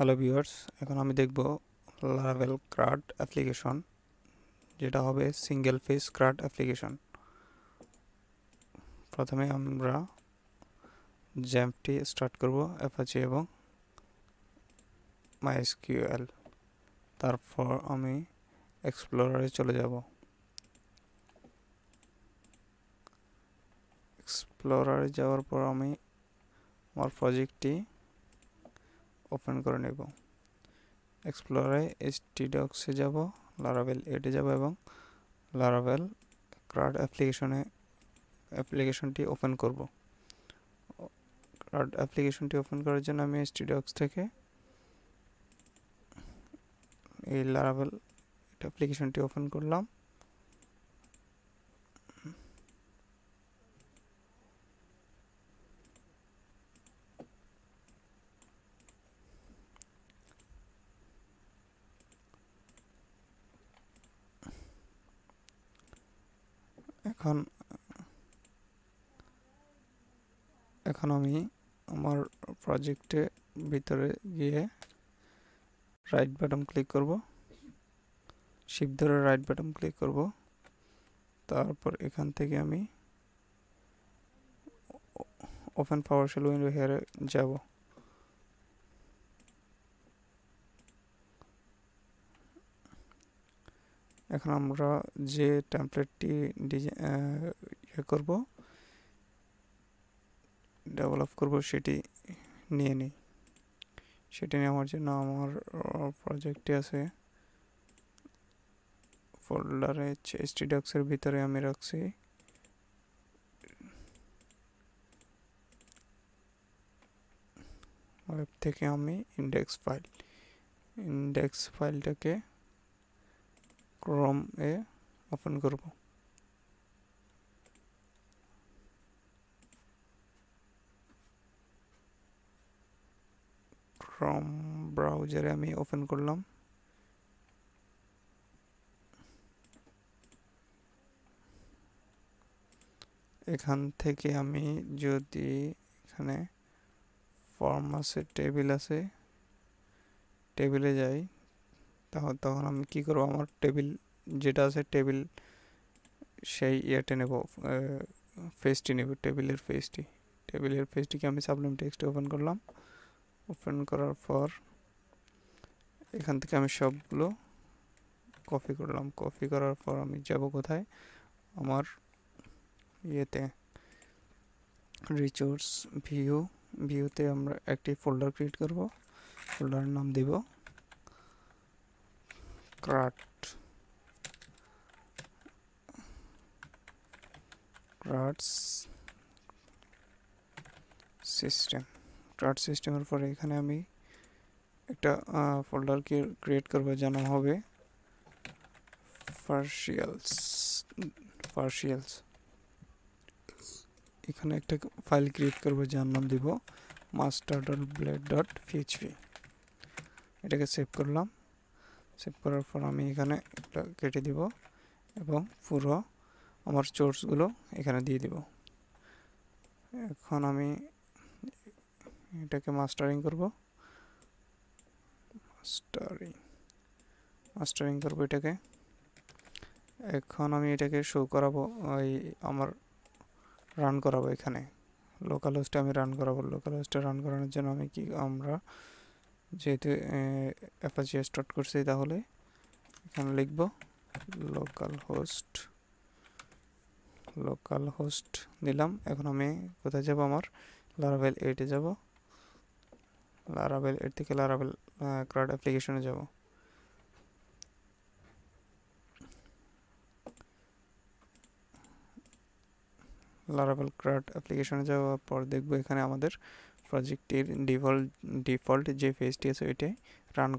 Hello viewers, এখন আমি দেখব লারাভেল ক্রাড অ্যাপ্লিকেশন, যেটা হবে সিঙ্গেল ফেজ ক্রাড অ্যাপ্লিকেশন। প্রথমে আমরা জ্যাম্পটি স্টার্ট করব অ্যাপাচি এবং মাইএসকিউএল। তারপর আমি এক্সপ্লোরারে চলে যাব। এক্সপ্লোরারে যাওয়ার পর আমি আমার প্রজেক্টটি ওপেন করে নেব। এক্সপ্লোরারে htdocs এ যাব, লারাভেল 8 এ যাব এবং লারাভেল ক্রাড অ্যাপ্লিকেশনটি ওপেন করব। ক্রাড অ্যাপ্লিকেশনটি ওপেন করার জন্য আমি htdocs থেকে এই লারাভেল অ্যাপ্লিকেশনটি ওপেন করলাম। এখন আমি আমার প্রজেক্টের ভিতরে গিয়ে রাইট বাটন ক্লিক করব, শিফট ধরে রাইট বাটন ক্লিক করব। তারপর এখান থেকে আমি ওপেন পাওয়ারশেল উইন্ডো হেয়ারে যাব। এখন আমরা যে টেমপ্লেটটি ডেভেলপ করব সেটি নিয়ে নিই। সেটি নেওয়ার জন্য আমার প্রজেক্টটি আছে ফোল্ডারে htdocs এর ভিতরে আমি রাখছি ওয়েব থেকে আমি ইন্ডেক্স ফাইলটাকে ক্রোম এ ওপেন করব। ক্রোম ব্রাউজারে আমি ওপেন করলাম। এখান থেকে আমি যদি এখানে ফর্ম আছে, টেবিল আছে, টেবিলে যাই, তখন আমি কি করব, আমার টেবিল যেটা আছে টেবিল সেই ইয়েতে নেব, পেজটি নেব, টেবিলের পেজটিকে আমি সাবলিম টেক্সটে ওপেন করলাম। ওপেন করার পর এখান থেকে আমি সবগুলো কপি করলাম। কপি করার পর আমি যাব কোথায়, আমার ইয়েতে রিসোর্স ভিউতে আমরা একটি ফোল্ডার ক্রিয়েট করব। ফোল্ডারের নাম দেব ক্রাড সিস্টেমের পরে এখানে আমি একটা ফোল্ডার ক্রিয়েট করব, যার নাম হবে পার্শিয়ালস। এখানে একটা ফাইল ক্রিয়েট করব, যার নাম দিব master.blade.php। এটাকে সেভ করলাম। সেভ করার পর আমি এখানে একটা কেটে দিব এবং পুরো আমার সোর্সগুলো এখানে দিয়ে দিব। এখন আমি এটাকে মাস্টারিং করব এটাকে। এখন আমি এটাকে শো করাবো, আমার রান করাবো এখানে লোকাল হোস্টে আমি রান করাবো। লোকাল হোস্টে রান করানোর জন্য আমরা যেহেতু অ্যাপাচি স্টার্ট করছি, তাহলে এখানে লিখব লোকাল হোস্ট দিলাম। এখন আমি কোথায় যাব, আমার লারাভেল 8 এ যাব। লারাভেল 8 থেকে লারাভেল ক্রাড অ্যাপ্লিকেশনে যাব। লারাভেল ক্রাড অ্যাপ্লিকেশনে যাওয়ার পর দেখব এখানে আমাদের প্রজেক্টের ডিফল্ট যে পেজটি আছে ওইটাই রান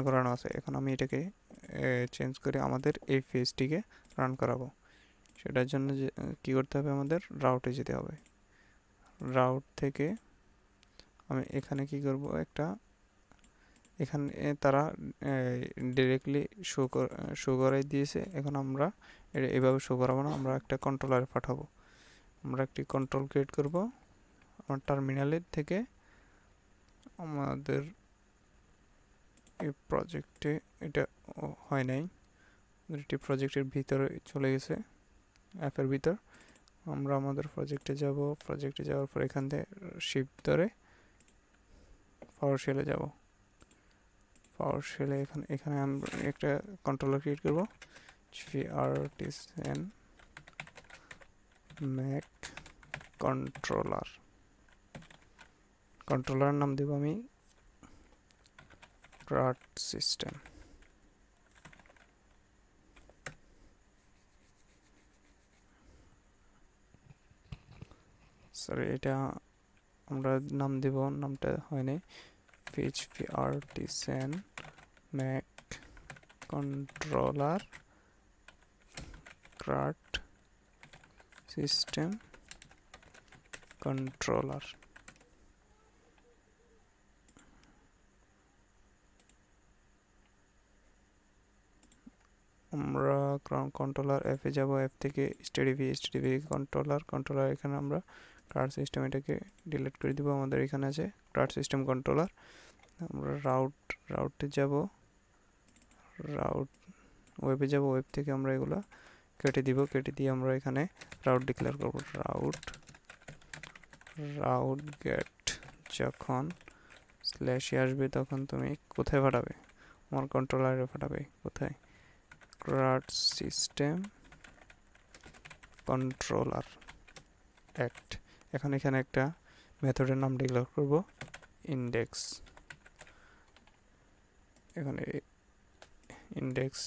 করানো আছে। এখন আমি এটাকে চেঞ্জ করে আমাদের এই পেজটিকে রান করাবো। সেটার জন্য কি করতে হবে, আমাদের রাউটে যেতে হবে। রাউট থেকে আমি এখানে কি করব, এখানে তারা ডিরেক্টলি শো করাই দিয়েছে। এখন আমরা এভাবে শো করাবো না, আমরা একটা কন্ট্রোলারে পাঠাবো। আমরা একটি কন্ট্রোল ক্রিয়েট করব। আমার টার্মিনালের থেকে আমাদের এই প্রজেক্টে এটা হয় নাই, এটি প্রজেক্টের ভিতরে চলে গেছে, অ্যাপের ভিতর। আমরা আমাদের প্রজেক্টে যাব, প্রজেক্টে যাওয়ার পর এখান থেকে শিফট ধরে পাওয়ার শেলে যাব। পাওয়ার শেলে এখানে আমরা একটা কন্ট্রোলার ক্রিয়েট করব, artisan ম্যাক কন্ট্রোলার নাম দেব আমি CRUD সিস্টেম। সরি, এটা আমরা নাম দেব, নামটা হয়নি। PHP artisan Mac controller CRUD system controller. আমরা কন্ট্রোলার অ্যাপে যাব, অ্যাপ থেকে স্টেডিভি কন্ট্রোলার এখানে আমরা CRUD সিস্টেম এটাকে ডিলিট করে দিব। আমাদের এখানে আছে CRUD সিস্টেম কন্ট্রোলার। আমরা রাউটে যাব, রাউট ওয়েবে যাব, ওয়েব থেকে আমরা এগুলো কেটে দিব, কেটে দিয়ে আমরা এখানে রাউট ডিক্লেয়ার করব। রাউট গেট যখন স্ল্যাশে আসবে তখন তুমি কোথায় পাঠাবে? আমার কন্ট্রোলারে পাঠাবে। কোথায়? CRUD system controller act. এখন এখানে একটা মেথডের নাম ডিক্লেয়ার করব, ইন্ডেক্স। এখানে ইন্ডেক্স,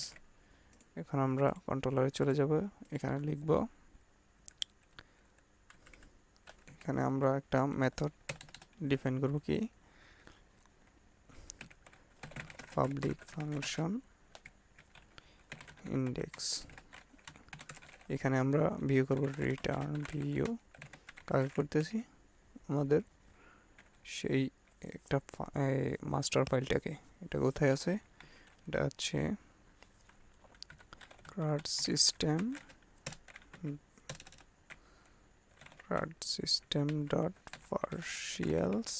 এখন আমরা কন্ট্রোলারে চলে যাব, এখানে লিখব, এখানে আমরা একটা মেথড ডিফাইন করব, কি পাবলিক ফাংশন ইন্ডেক্স। এখানে আমরা ভিউ করব, রিটার্ন ভিউ। কাকে করতেছি? আমাদের সেই একটা মাস্টার ফাইলটাকে। এটা কোথায় আছে? এটা হচ্ছে CRUD system dot partials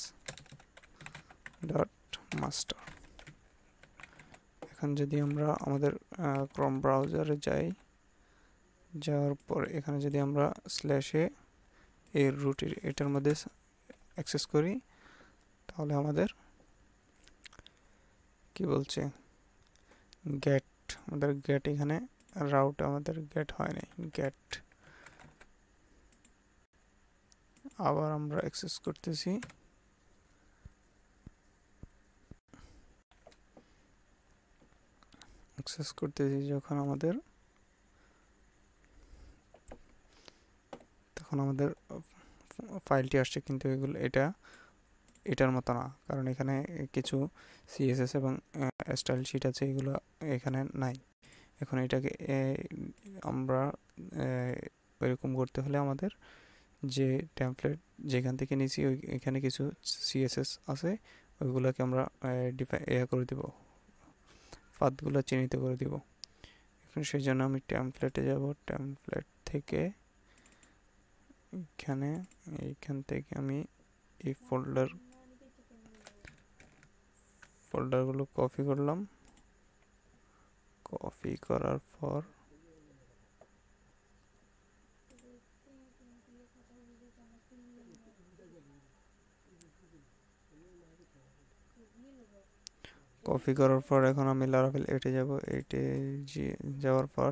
dot master। এখন যদি আমরা আমাদের ক্রোম ব্রাউজারে যাই, যাওয়ার পর এখানে যদি আমরা স্ল্যাশে এর রুটের এটার মধ্যে অ্যাক্সেস করি, তাহলে আমাদের কি বলছে, গেট, আমাদের গেট এখানে রাউট আমাদের গেট হয় নাই, গেট। আবার আমরা অ্যাক্সেস করতেছি, যখন আমাদের তখন আমাদের ফাইলটি আসছে, কিন্তু এটার মতো না, কারণ এখানে কিছু সিএসএস এবং স্টাইল শিট আছে, এগুলো এখানে নাই। এখন এটাকে আমরা এরকম করতে হলে আমাদের যে টেমপ্লেট যেখান থেকে নিয়েছি এখানে কিছু সিএসএস আছে, ওইগুলোকে আমরা করে দেব, পাথগুলো চিহ্নিত করে দিব। এখন সেই জন্য আমি টেমপ্লেটে যাব, টেমপ্লেট থেকে এইখান থেকে আমি এই ফোল্ডারগুলো কপি করলাম। কপি করার পর এখন আমি লারাভেল 8 যাব, 8 যাওয়ার পর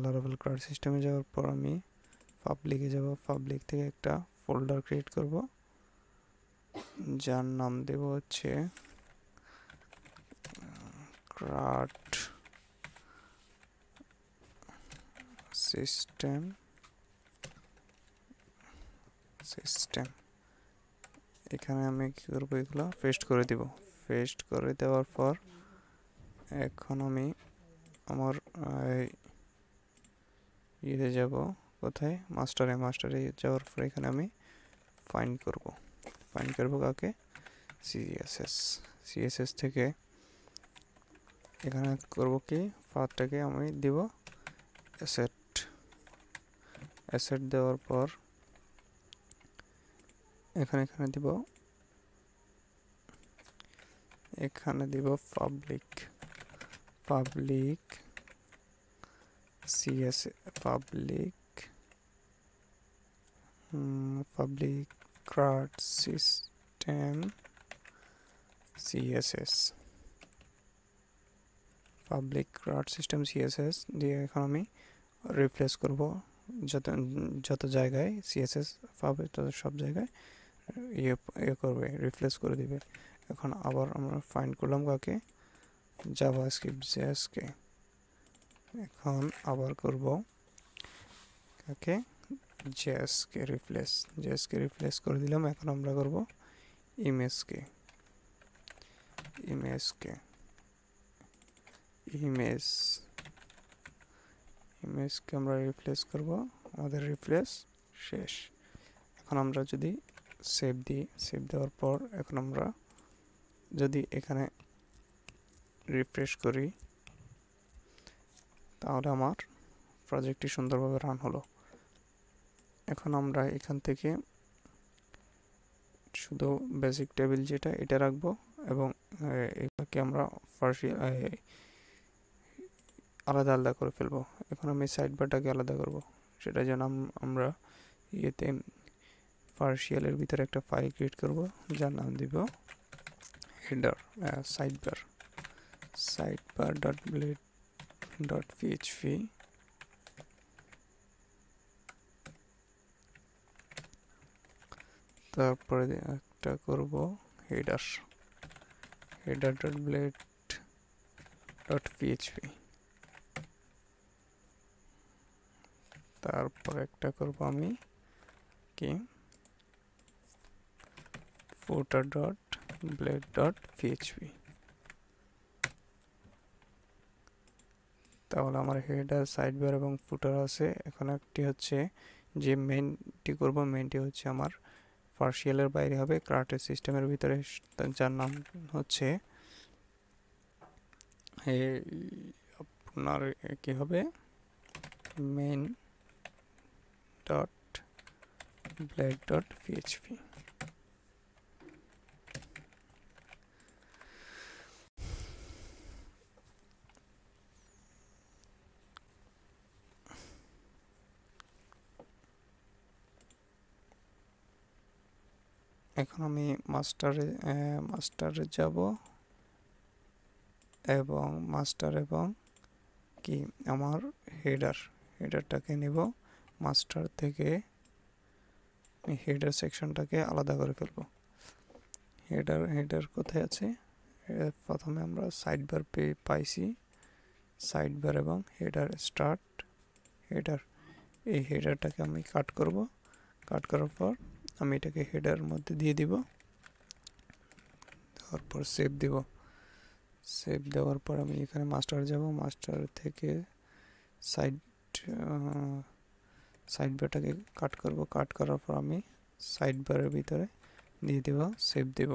লারাভেল CRUD সিস্টেমে যাওয়ার পর আমি পাবলিকে যাব, পাবলিক থেকে একটা ফোল্ডার ক্রিয়েট করব, যার নাম দেব হচ্ছে CRUD সিস্টেম। এখানে আমি কি করব, এগুলো পেস্ট করে দিব। পেস্ট করে দেওয়ার পর এখন আমি আমার ইয়ে যাব, কোথায়? মাস্টারে যাওয়ার পর এখানে আমি ফাইন্ড করব কাকে? সিএসএস থেকে এখানে করব কি, পাথটাকে আমি দিব অ্যাসেট দেওয়ার পর এখানে দিব এখানে দিব public CS public crowd system CSS public crowd system CSS দিয়ে এখন আমি রিপ্লেস করব যত জায়গায় সিএসএস পাবে তত সব জায়গায় ইয়ে করবে, রিপ্লেস করে দিবে। এখন আবার আমরা ফাইন্ড করলাম কাকে, জাভাস্ক্রিপ্ট জেএসকে। এখন আবার করব কাকে, জেএসকে রিপ্লেস করে দিলাম। এখন আমরা করব ইমেজকে আমরা রিপ্লেস করব। আমাদের রিপ্লেস শেষ। এখন আমরা যদি সেভ দেওয়ার পর এখন আমরা যদি এখানে রিফ্রেশ করি তাহলে আমার প্রজেক্টটি সুন্দরভাবে রান হলো। এখন আমরা এখান থেকে শুধু বেসিক টেবিল যেটা এটা রাখবো এবং এটাকে আমরা আলাদা করে ফেলবো। এখন আমি সাইড বারটাকে আলাদা করব, সেটা যেন আমরা ইয়েতে পার্শিয়ালের ভিতরে একটা ফাইল ক্রিয়েট করব যার নাম দিব হেডার sidebar.blade.php। তারপরে একটা করব header.blade.php। তারপর একটা করব আমি কি footer.blade.php। তাহলে আমার হেডার, সাইডবার এবং ফুটার আছে। এখন একটি হচ্ছে যে মেইনটি করব, মেইনটি হচ্ছে আমার পার্শিয়ালের বাইরে হবে, ক্রাটের সিস্টেমের ভিতরে, যার নাম হচ্ছে আপনার কি হবে main.blade.php। এখন আমি মাস্টারে যাব এবং কি আমার হেডারটাকে নিব মাস্টার থেকে। হেডার সেকশনটাকে আলাদা করে ফেলব। হেডার কোথায় আছে? প্রথমে আমরা সাইডবার পাইছি, সাইডবার এবং হেডার হেডার। এই হেডারটাকে আমি কাট করার পর আমি এটাকে হেডার মধ্যে দিয়ে দিব। তারপর সেভ দেওয়ার পর আমি এখানে মাস্টার যাব, মাস্টার থেকে সাইডবারটাকে কাট করার পর আমি সাইডবারের ভিতরে দিয়ে দেব, সেভ দেব।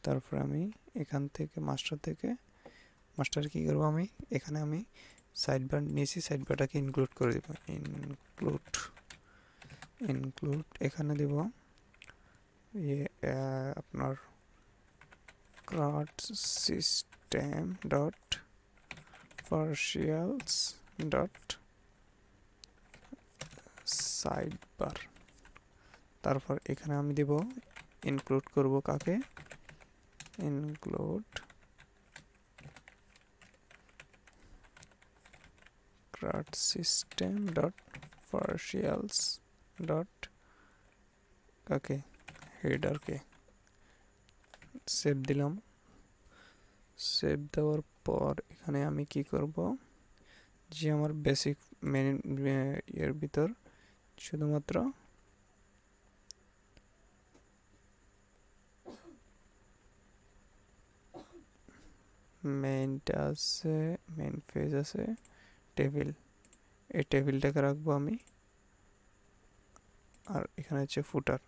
তারপর আমি এখান থেকে মাস্টার কি করব, আমি এখানে আমি সাইডবার নিয়েছি, সাইডবারটাকে ইনক্লুড করে দেব। ইনক্লুড এখানে দেব আপনার ক্রাড সিস্টেম ডট পার্শিয়ালস ডট সাইডবার। তারপর এখানে আমি দেব ইনক্লুড করব কাকে, ইনক্লুড ক্রাড সিস্টেম ডট পার্শিয়ালস ডট কাকে, হেডারকে। সেভ দিলাম। সেভ দেওয়ার পর এখানে আমি কি করব, যে আমার বেসিক মেন এর ভিতর শুধুমাত্র মেইনটা আছে, মেইন পেজ আছে, টেবিল, এই টেবিলটাকে রাখবো আমি। আর এখানে হচ্ছে ফুটার,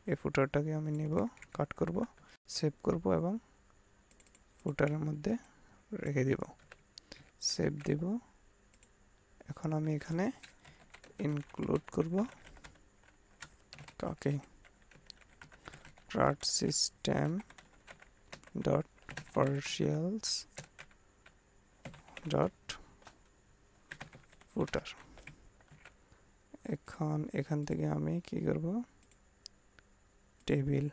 এই ফুটারটাকে আমি নেব, কাট করব, সেভ করব এবং ফুটারের মধ্যে রেখে দিব, সেভ দিব। এখন আমি এখানে ইনক্লুড করব কাকে, CRUD system dot partials dot footer। এখান থেকে আমি কি করব, টেবিল,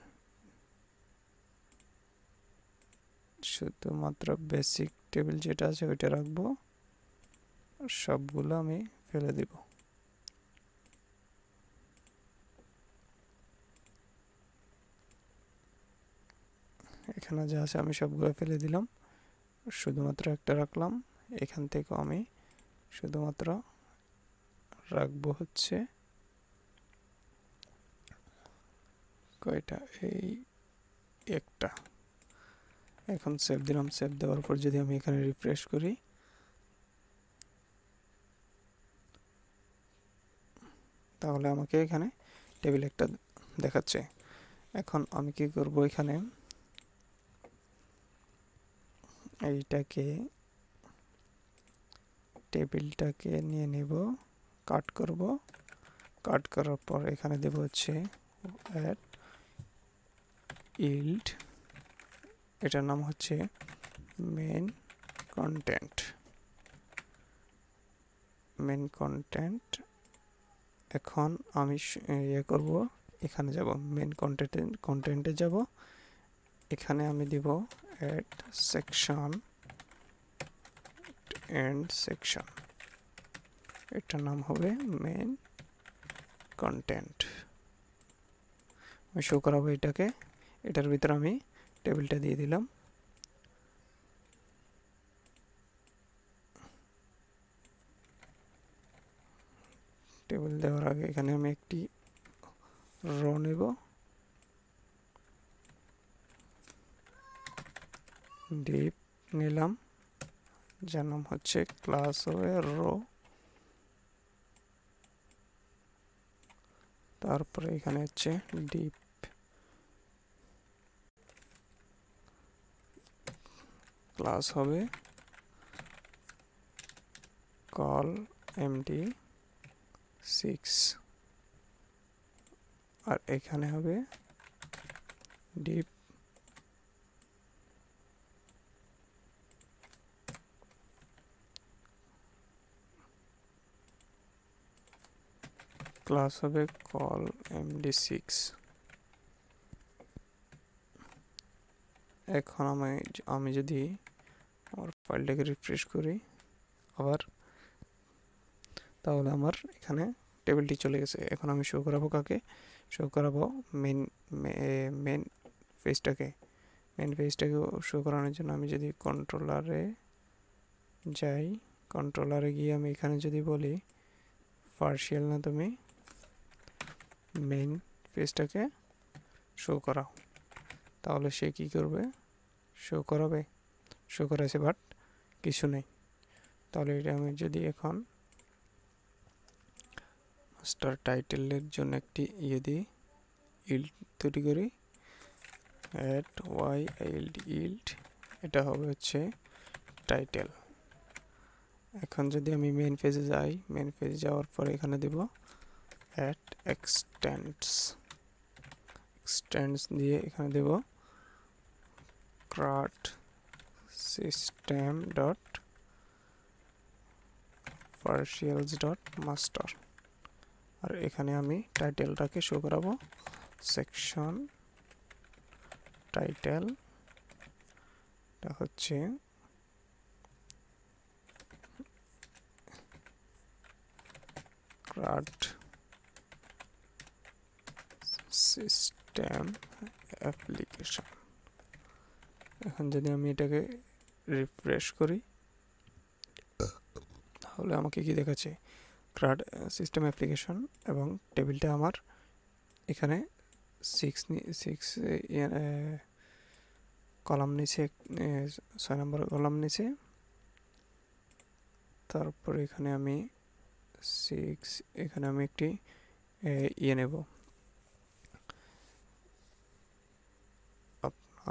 শুধুমাত্র বেসিক টেবিল যেটা আছে ওইটা রাখবো, সবগুলো আমি ফেলে দিব। এখানে যা আছে আমি সবগুলো ফেলে দিলাম, শুধুমাত্র একটা রাখলাম। এখান থেকে আমি শুধুমাত্র রাখবো হচ্ছে কয়টা, এই একটা। এখন সেভ দিলাম। সেভ দেওয়ার পর যদি আমি এখানে রিফ্রেশ করি, তাহলে আমাকে এখানে টেবিল একটা দেখাচ্ছে। এখন আমি কি করব, এখানে এইটাকে, টেবিলটাকে নিয়ে নেব, কাট করব। কাট করার পর এখানে দেব হচ্ছে অ্যাড ইল্ড, এটার নাম হচ্ছে মেন কন্টেন্ট। Main content. এখন আমি ইয়ে করব, এখানে যাব, মেন কন্টেন্টে যাব। এখানে আমি দিব অ্যাড সেকশন এন্ড সেকশন, এটার নাম হবে মেন কন্টেন্ট। আমি শো করাবো এটাকে। এটার ভিতরে আমি টেবিলটা দিয়ে দিলাম। টেবিল দেওয়ার আগে এখানে আমি একটি রো নেব, ডিপ নিলাম, যার নাম হচ্ছে ক্লাস হবে রো। তারপরে এখানে হচ্ছে ডিপ, ক্লাস হবে কল এমডি 6, আর এখানে হবে ডিপ ক্লাস হবে কল md6। এখন আমি যদি আমার ফাইলটাকে রিফ্রেশ করি আবার, তাহলে আমার এখানে টেবিলটি চলে গেছে। এখন আমি শো করাবো কাকে, শো করাবো মেন পেজটাকে। মেন পেজটাকে শো করানোর জন্য আমি যদি কন্ট্রোলারে যাই, কন্ট্রোলারে গিয়ে আমি এখানে যদি বলি পার্শিয়াল না তুমি মেন পেজটাকে শো করাও, তাহলে সে কি করবে, শো করাবে, শো করাছে, বাট কিছু নেই। তাহলে এটা আমি যদি এখন মাস্টার টাইটেলের জন্য একটি ইয়ে দিই, ইল্ড তৈরি করি, অ্যাড ওয়াই ইল্ড, এটা হবে হচ্ছে টাইটেল। এখন যদি আমি মেন পেজে যাই, মেন পেজে যাওয়ার পরে এখানে দেব অ্যাড এক্সটেন্ডস দিয়ে এখানে দেব CRUD system dot partials dot master, আর এখানে আমি টাইটেলটাকে শো করাবো সেকশন টাইটেল, এটা হচ্ছে CRUD system application। এখন যদি আমি এটাকে রিফ্রেশ করি, তাহলে আমাকে কি দেখাচ্ছে, CRUD সিস্টেম অ্যাপ্লিকেশন, এবং টেবিলটা আমার এখানে 6 কলাম নিচে, 6 নম্বর কলাম নিচে। তারপর এখানে আমি 6, এখানে আমি একটি ইয়ে নেব,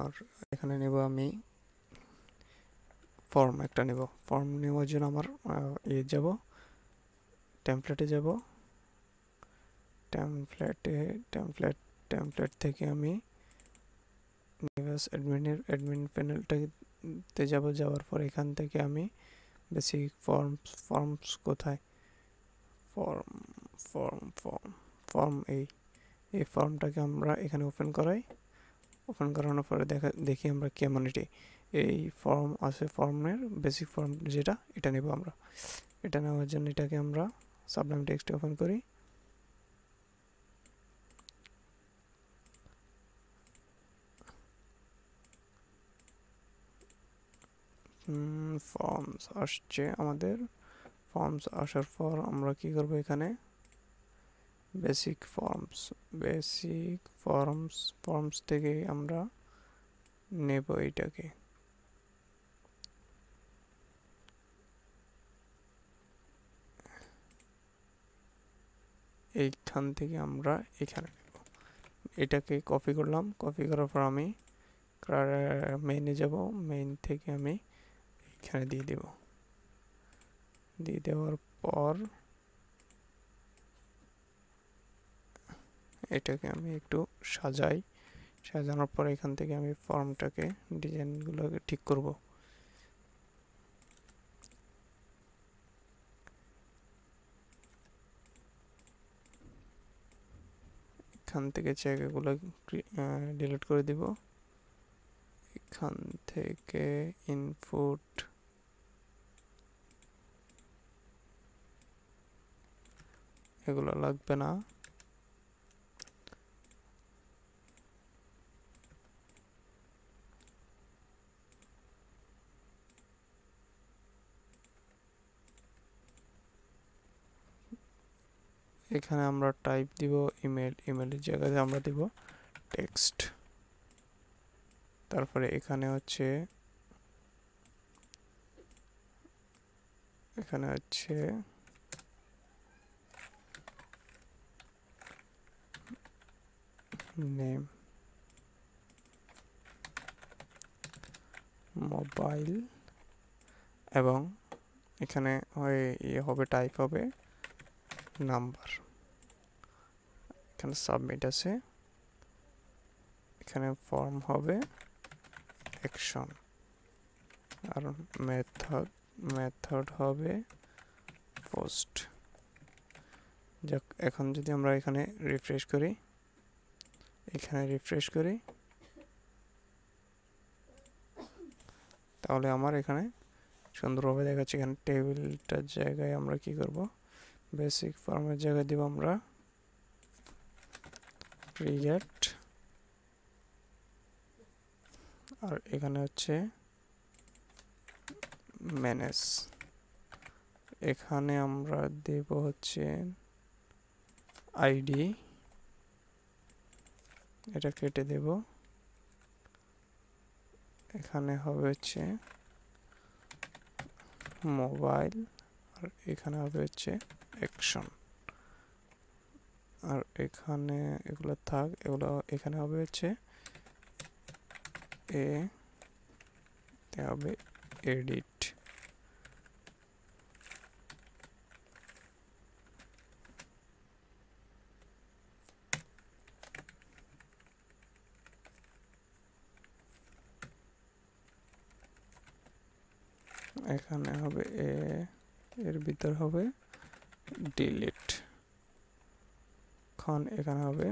আর এখানে নেব আমি ফর্ম একটা নেব। ফর্ম নেওয়ার জন্য আমার যাব, টেমপ্লেটে যাব, টেমপ্লেট থেকে আমি নিবাস অ্যাডমিন প্যানেলটাতে যাওয়ার পর এখান থেকে আমি বেসিক ফর্মস কোথায়, ফর্ম ফর্ম ফর্ম ফর্ম এই ফর্মটাকে আমরা এখানে ওপেন করানোর পরে দেখি আমরা কমিউনিটি এই ফর্ম আছে, ফর্মের বেসিক ফর্ম যেটা এটা নেব আমরা। এটা নেওয়ার জন্য এটাকে আমরা সাবলাইম টেক্সট ওপেন করি, ফর্মস আসছে আমাদের। ফর্মস আসার পর আমরা কি করব, এখানে বেসিক ফর্মস থেকে আমরা নেব এটাকে। এইখান থেকে আমরা এখানে নেব, এটাকে কপি করলাম। কপি করার পর আমি মেইনে যাব, মেইন থেকে আমি এখানে দিয়ে দেব। দিয়ে দেওয়ার পর এটাকে আমি একটু সাজানোর পর এখান থেকে আমি ফর্মটাকে ডিজাইনগুলোকে ঠিক করব। এখান থেকে জায়গাগুলো ডিলিট করে দিব। এখান থেকে ইনপুট এগুলো লাগবে না। এখানে আমরা টাইপ দিব ইমেলের জায়গায় আমরা দিব টেক্সট। তারপরে এখানে হচ্ছে নেম, মোবাইল, এবং এখানে হবে টাইপ হবে নাম্বার। এখানে সাবমিট আছে, এখানে ফর্ম হবে অ্যাকশন, আর মেথড হবে পোস্ট। যাক, এখন যদি আমরা এখানে রিফ্রেশ করি, তাহলে আমার এখানে সুন্দরভাবে দেখাচ্ছে। এখানে টেবিলটার জায়গায় আমরা কি করব, বেসিক ফর্মের জায়গায় দিব আমরা ক্রিয়েট, আর এখানে হচ্ছে ম্যানেজ। এখানে আমরা দেব হচ্ছে আইডি, এটা কেটে দেব। এখানে হবে হচ্ছে মোবাইল, আর এখানে হবে হচ্ছে অ্যাকশন। আর এখানে এগুলো থাক, এখানে হবে হচ্ছে হবে এডিট। এখানে হবে এর ভিতর হবে ডিলিট। এখন এখানে হবে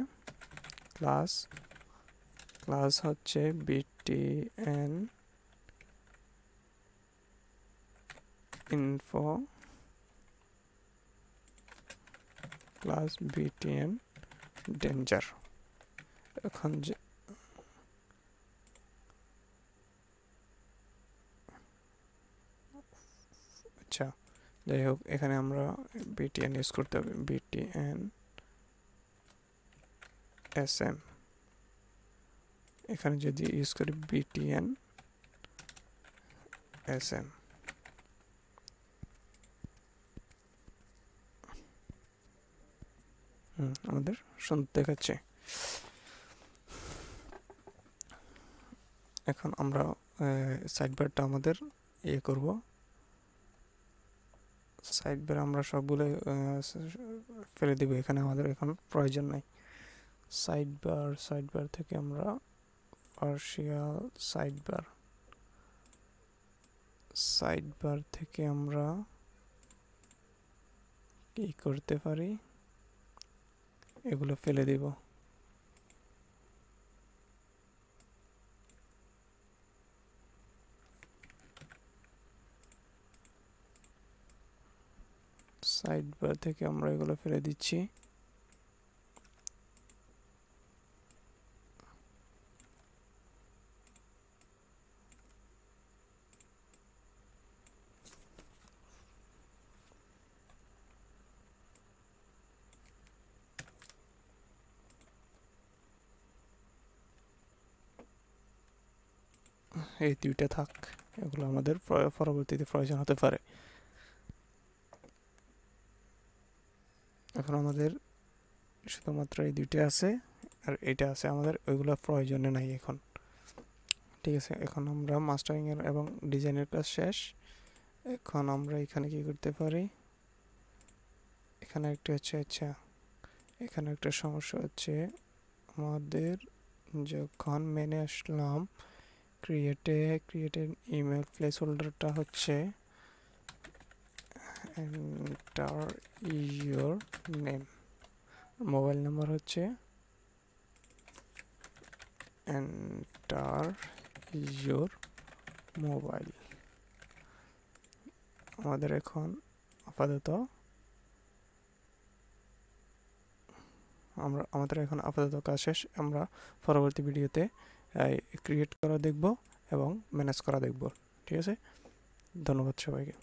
ক্লাস হচ্ছে btn info class btn danger। এখন আচ্ছা, যাই হোক, এখানে আমরা btn ইউজ করতে হবে, btn sm। এখানে যদি ইউজ করি btn sm, আমাদের সুন্দর দেখাচ্ছে। এখন আমরা সাইড বারটা আমাদের করব। সাইড বার আমরা সবগুলো ফেলে দিব, এখানে আমাদের এখন প্রয়োজন নাই। সাইড বার থেকে আমরা পার্শিয়াল সাইডবার থেকে আমরা কি করতে পারি, এগুলো ফেলে দেব। সাইডবার থেকে আমরা এগুলো ফেলে দিচ্ছি। এই দুইটা থাক, এগুলো আমাদের পরবর্তীতে প্রয়োজন হতে পারে। এখন আমাদের শুধুমাত্র এই দুইটা আছে আর এটা আছে, আমাদের ওইগুলো প্রয়োজনে নাই এখন। ঠিক আছে, এখন আমরা মাস্টারিং এর এবং ডিজাইনের কাজ শেষ। এখন আমরা এখানে কি করতে পারি, এখানে একটা হচ্ছে আচ্ছা, এখানে একটা সমস্যা হচ্ছে, আমাদের যখন মেনে আসলাম ক্রিয়েটেড ইমেল প্লেস হোল্ডারটা হচ্ছে enter your name, mobile number হচ্ছে এন্টার ইউর মোবাইল। আমাদের এখন আপাতত কাজ শেষ। আমরা পরবর্তী ভিডিওতে ক্রিয়েট করা দেখব এবং ম্যানেজ করা দেখব। ঠিক আছে, ধন্যবাদ সবাইকে।